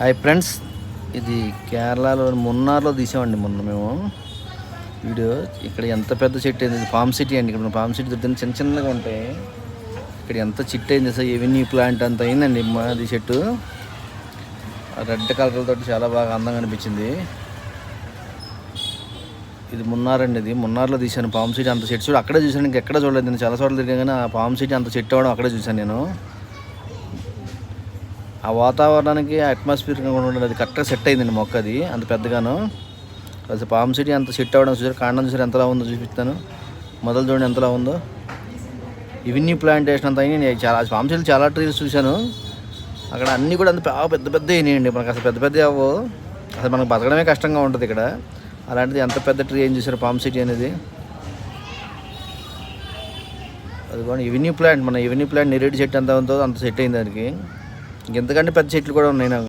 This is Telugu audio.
హాయ్ ఫ్రెండ్స్, ఇది కేరళలో మున్నార్లో తీసామండి మొన్న మేము వీడియో. ఇక్కడ ఎంత పెద్ద చెట్టు అయింది, ఫార్మ్ సిటీ అండి. ఇక్కడ ఫార్మ్ సిటీ దగ్గర చిన్న చిన్నగా ఉంటాయి. ఇక్కడ ఎంత చెట్టు అయింది అసలు, ఎవెన్యూ ప్లాంట్ అంత అయిందండి అది చెట్టు. రెడ్ కలర్లతో చాలా బాగా అందంగా అనిపించింది. ఇది మున్నార్ అండి. ఇది మున్నార్లో తీశాను ఫార్మ్ సిటీ. అంత చెట్టు చూడు అక్కడే చూశాను, ఇంకెక్కడ చూడలేదు. నేను చాలా చోట్ల తిరిగాను కానీ ఆ ఫార్మ్ సిటీ అంత చెట్టు అవ్వడం అక్కడే చూశాను నేను. ఆ వాతావరణానికి అట్మాస్ఫియర్ ఉండదు, అది కరెక్ట్గా సెట్ అయిందండి మొక్క. అది అంత పెద్దగాను అసలు ఫార్మ్ సిటీ అంత సెట్ అవ్వడం చూసారు. కాండం చూసారు ఎంతలా ఉందో చూపిస్తాను. మొదలు చూడండి ఎంతలా ఉందో. ఇవన్నీ ప్లాంటేషన్ అంత అయినాయి. నేను చాలా ఫార్మ్ సిటీ చాలా ట్రీస్ చూశాను. అక్కడ అన్నీ కూడా అంత పెద్ద పెద్ద అయినాయండి. మనకు అసలు పెద్ద పెద్ద అవ్వవు. అసలు మనకు బతకడమే కష్టంగా ఉంటుంది ఇక్కడ. అలాంటిది ఎంత పెద్ద ట్రీ ఏం చూసారు ఫార్మ్ సిటీ అనేది. అది కూడా ఎవెన్యూ ప్లాంట్, మన ఎవెన్యూ ప్లాంట్ నెరేడు చెట్టు ఎంత ఉందో అంత సెట్ అయింది దానికి. ఇంకెంతకంటే పెద్ద చెట్లు కూడా ఉన్నాయి నాకు.